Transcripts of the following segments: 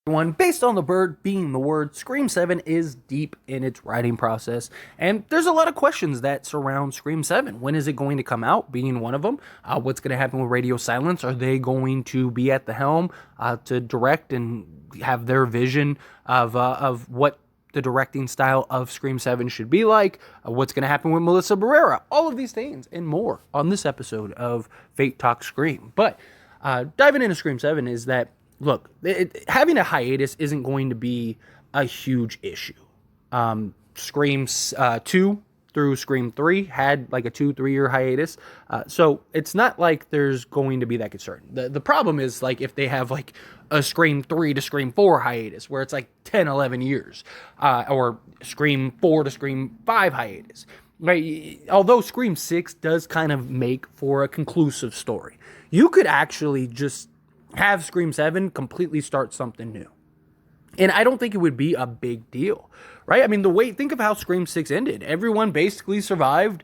One based on the bird being the word. Scream 7 is deep in its writing process, and there's a lot of questions that surround Scream 7. When is it going to come out, being one of them? What's going to happen with Radio Silence? Are they going to be at the helm to direct and have their vision of what the directing style of Scream 7 should be like? What's going to happen with Melissa Barrera? All of these things and more on this episode of Fate Talk Scream. But diving into Scream 7 is that, look, having a hiatus isn't going to be a huge issue. Scream 2 through Scream 3 had like a 2-3 year hiatus. So it's not like there's going to be that concern. The problem is like if they have like a Scream 3 to Scream 4 hiatus where it's like 10, 11 years. Or Scream 4 to Scream 5 hiatus. Right? Although Scream 6 does kind of make for a conclusive story. You could actually just have Scream 7 completely start something new. And I don't think it would be a big deal, right? I mean, think of how Scream 6 ended. Everyone basically survived.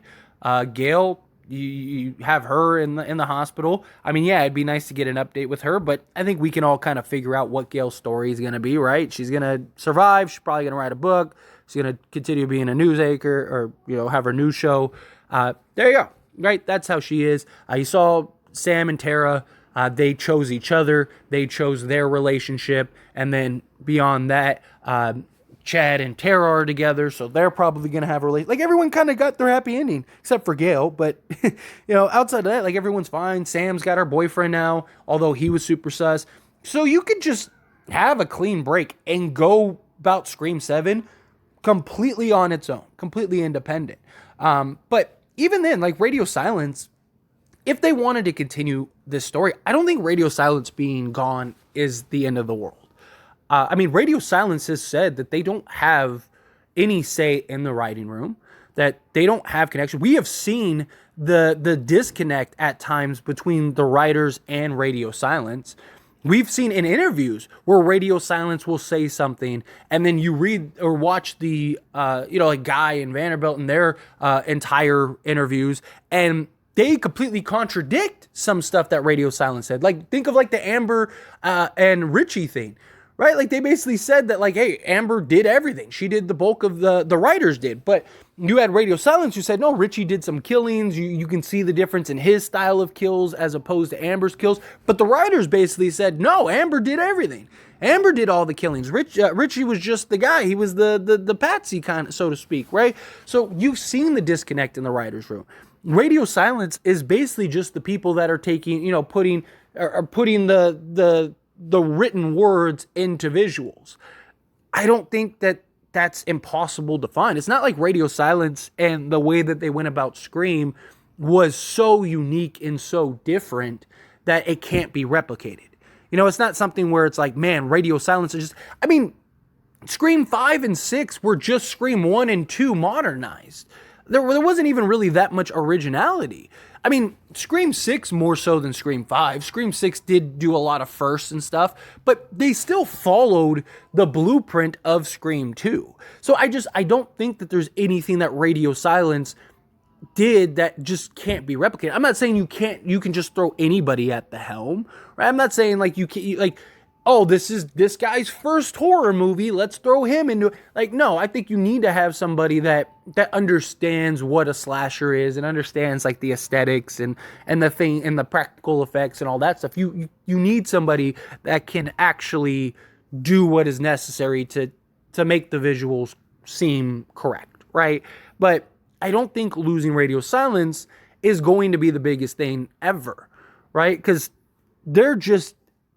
Gail, you have her in the hospital. I mean, yeah, it'd be nice to get an update with her, but I think we can all kind of figure out what Gail's story is going to be, right? She's going to survive. She's probably going to write a book. She's going to continue being a news anchor or, have her news show. There you go, right? That's how she is. You saw Sam and Tara. They chose each other. They chose their relationship. And then beyond that, Chad and Tara are together. So they're probably going to have a relationship. Like everyone kind of got their happy ending, except for Gail. But, outside of that, like everyone's fine. Sam's got her boyfriend now, although he was super sus. So you could just have a clean break and go about Scream 7 completely on its own, completely independent. But even then, like Radio Silence, if they wanted to continue this story, I don't think Radio Silence being gone is the end of the world. Radio Silence has said that they don't have any say in the writing room, that they don't have connection. We have seen the disconnect at times between the writers and Radio Silence. We've seen in interviews where Radio Silence will say something, and then you read or watch the, like Guy and Vanderbilt and their entire interviews, and they completely contradict some stuff that Radio Silence said. Like, think of like the Amber and Richie thing, right? Like, they basically said that, like, hey, Amber did everything. She did the bulk of the writers did. But you had Radio Silence who said, no, Richie did some killings. You can see the difference in his style of kills as opposed to Amber's kills. But the writers basically said, no, Amber did everything. Amber did all the killings. Richie was just the guy. He was the patsy kind of, so to speak, right? So you've seen the disconnect in the writers' room. Radio Silence is basically just the people that are taking, putting the written words into visuals. I don't think that that's impossible to find. It's not like Radio Silence and the way that they went about Scream was so unique and so different that it can't be replicated. It's not something where it's like, man, Radio Silence is just, Scream 5 and 6 were just Scream 1 and 2 modernized. There wasn't even really that much originality. Scream 6 more so than Scream 5. Scream 6 did do a lot of firsts and stuff, but they still followed the blueprint of Scream 2. So I don't think that there's anything that Radio Silence did that just can't be replicated. I'm not saying you can just throw anybody at the helm, right? I'm not saying like oh, this is this guy's first horror movie, let's throw him into it. Like, no, I think you need to have somebody that understands what a slasher is and understands like the aesthetics and the thing and the practical effects and all that stuff. You need somebody that can actually do what is necessary to make the visuals seem correct, right? But I don't think losing Radio Silence is going to be the biggest thing ever, right? Because they're just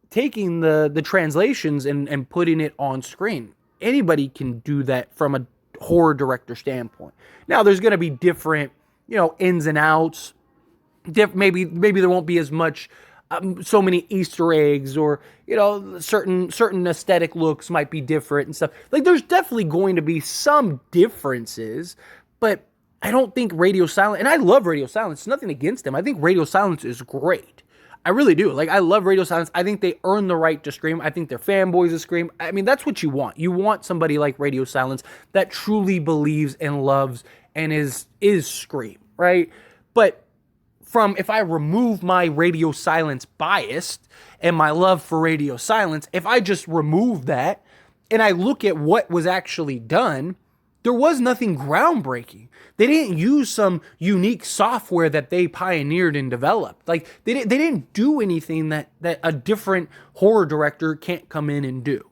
taking the translations and putting it on screen. Anybody can do that from a horror director standpoint. Now, there's going to be different, ins and outs. Maybe there won't be as much, so many Easter eggs or, certain aesthetic looks might be different and stuff. Like, there's definitely going to be some differences, but I don't think Radio Silence, and I love Radio Silence, nothing against them. I think Radio Silence is great. I really do. Like, I love Radio Silence. I think they earn the right to Scream. I think they're fanboys of Scream. That's what you want. You want somebody like Radio Silence that truly believes and loves and is Scream, right? But if I remove my radio silence bias and my love for radio silence, if I just remove that and I look at what was actually done, there was nothing groundbreaking. They didn't use some unique software that they pioneered and developed. Like they didn't do anything that a different horror director can't come in and do,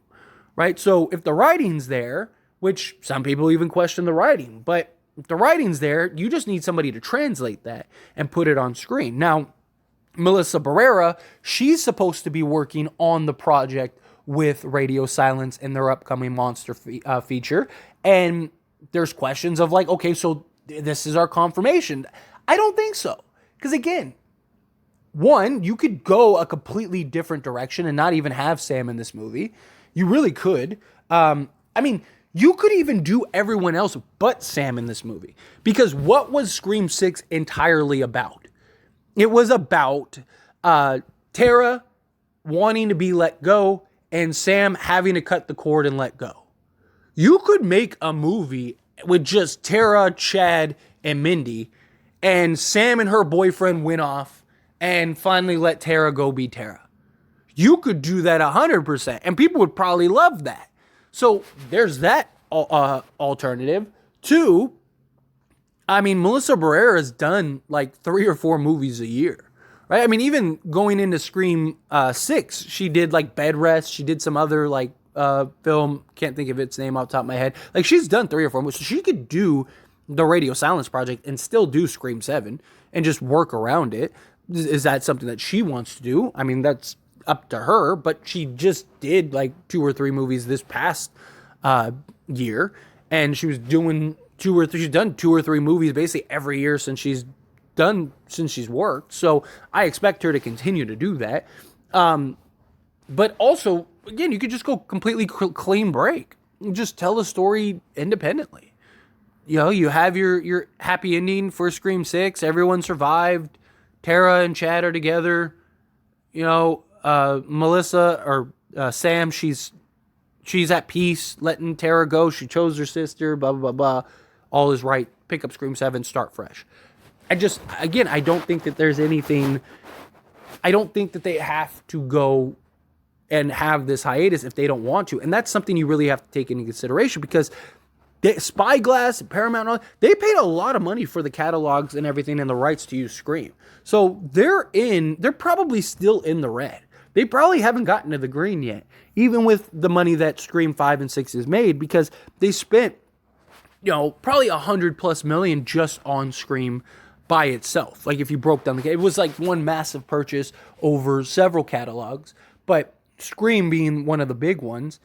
right? So if the writing's there, which some people even question the writing, but if the writing's there, you just need somebody to translate that and put it on screen. Now, Melissa Barrera, she's supposed to be working on the project with radio silence in their upcoming monster feature. And there's questions of like, okay, so this is our confirmation. I don't think so. Because again, one, you could go a completely different direction and not even have Sam in this movie. You really could. You could even do everyone else but Sam in this movie. Because what was Scream 6 entirely about? It was about Tara wanting to be let go and Sam having to cut the cord and let go. You could make a movie with just Tara, Chad, and Mindy, and Sam and her boyfriend went off and finally let Tara go be Tara. You could do that 100%, and people would probably love that. So there's that alternative. Two, Melissa Barrera has done like 3 or 4 movies a year, right? Even going into Scream 6, she did like Bed Rest. She did some other like film, can't think of its name off the top of my head. Like she's done 3 or 4 movies, so she could do the Radio Silence project and still do Scream 7 and just work around it. Is that something that she wants to do? That's up to her, but she just did like 2 or 3 movies this past year, and she was doing she's done 2 or 3 movies basically every year since she's worked. So I expect her to continue to do that. But also, again, you could just go completely clean break. Just tell the story independently. You have your happy ending for Scream 6. Everyone survived. Tara and Chad are together. Melissa or Sam, she's at peace, letting Tara go. She chose her sister, blah, blah, blah, blah. All is right. Pick up Scream 7, start fresh. I don't think that there's anything... I don't think that they have to go and have this hiatus if they don't want to. And that's something you really have to take into consideration, because Spyglass and Paramount, they paid a lot of money for the catalogs and everything and the rights to use Scream. So they're probably still in the red. They probably haven't gotten to the green yet, even with the money that Scream 5 and 6 has made, because they spent, probably $100+ million just on Scream by itself. Like if you broke down it was like one massive purchase over several catalogs, but Scream being one of the big ones,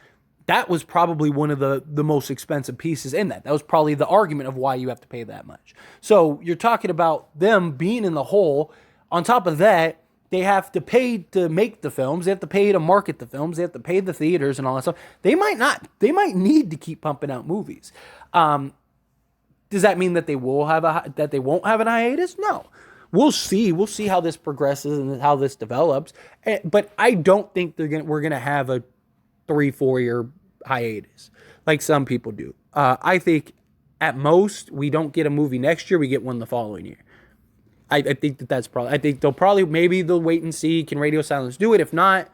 that was probably one of the most expensive pieces in that. That was probably the argument of why you have to pay that much. So you're talking about them being in the hole. On top of that, they have to pay to make the films. They have to pay to market the films. They have to pay the theaters and all that stuff. They might need to keep pumping out movies. Does that mean that they won't have an hiatus? No. We'll see. We'll see how this progresses and how this develops. But I don't think we're gonna have a 3-4 year hiatus like some people do. I think at most we don't get a movie next year. We get one the following year. I think that's probably. I think maybe they'll wait and see. Can Radio Silence do it? If not,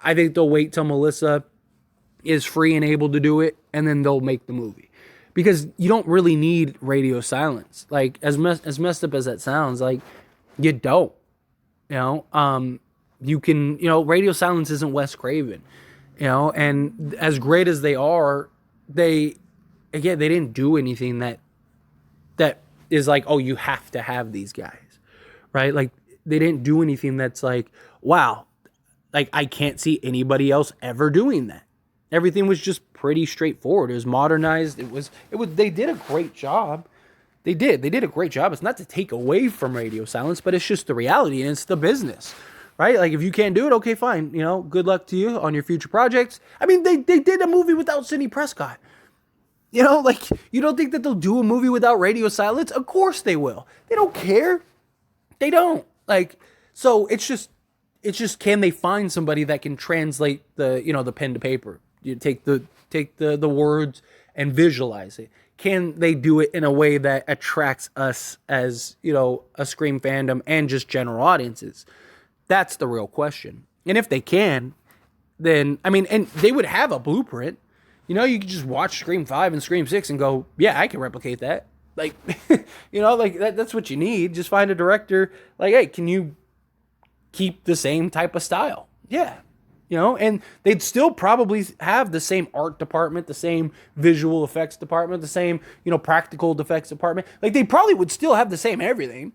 I think they'll wait till Melissa is free and able to do it, and then they'll make the movie. Because you don't really need Radio Silence. Like, as messed up as that sounds, like, you don't. You can, Radio Silence isn't Wes Craven. And as great as they are, they didn't do anything that is like, oh, you have to have these guys, right? Like, they didn't do anything that's like, wow, like, I can't see anybody else ever doing that. Everything was just pretty straightforward. It was modernized. They did a great job. They did a great job. It's not to take away from Radio Silence, but it's just the reality, and it's the business, right? Like, if you can't do it, okay, fine. Good luck to you on your future projects. They did a movie without Sidney Prescott. Like, you don't think that they'll do a movie without Radio Silence? Of course they will. They don't care. They don't. Like, so it's just, can they find somebody that can translate the pen to paper? You take the words and visualize it? Can they do it in a way that attracts us as, a Scream fandom and just general audiences? That's the real question. And if they can, then, and they would have a blueprint. You could just watch Scream 5 and Scream 6 and go, yeah, I can replicate that. Like, that's what you need. Just find a director, like, hey, can you keep the same type of style? Yeah. And they'd still probably have the same art department, the same visual effects department, the same, practical effects department. Like, they probably would still have the same everything.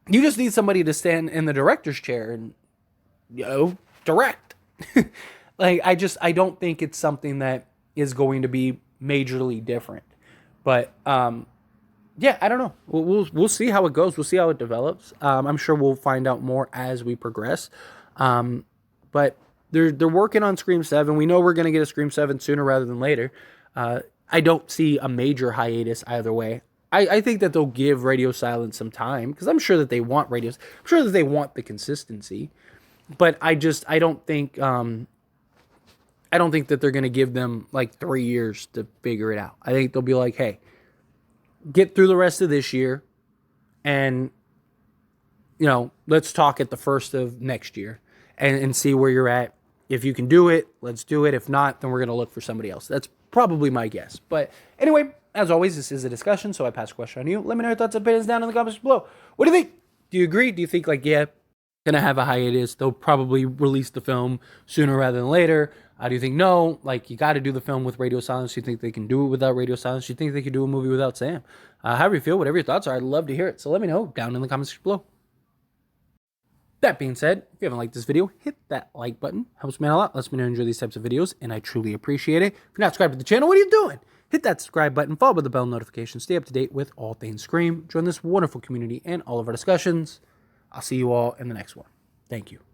You just need somebody to stand in the director's chair and, direct. Like, I don't think it's something that is going to be majorly different. But, yeah, I don't know. We'll see how it goes. We'll see how it develops. I'm sure we'll find out more as we progress. But they're working on Scream 7. We know we're going to get a Scream 7 sooner rather than later. I don't see a major hiatus either way. I think that they'll give Radio Silence some time, because I'm sure that they want radios. I'm sure that they want the consistency. But I don't think that they're going to give them like 3 years to figure it out. I think they'll be like, hey, get through the rest of this year, and let's talk at the first of next year and see where you're at. If you can do it, let's do it. If not, then we're going to look for somebody else. That's probably my guess. But anyway, as always, this is a discussion, so I pass the question on you. Let me know your thoughts and opinions down in the comments below. What do you think? Do you agree? Do you think, like, yeah, gonna have a hiatus, they'll probably release the film sooner rather than later? Do you think no, like, you got to do the film with Radio Silence? Do you think they can do it without Radio Silence? Do you think they could do a movie without Sam? However you feel, whatever your thoughts are, I'd love to hear it. So let me know down in the comments below. That being said, if you haven't liked this video, hit that like button. Helps me out a lot. Lets me know you enjoy these types of videos, and I truly appreciate it. If you're not subscribed to the channel, what are you doing? Hit that subscribe button, followed by the bell notification. Stay up to date with all things Scream. Join this wonderful community and all of our discussions. I'll see you all in the next one. Thank you.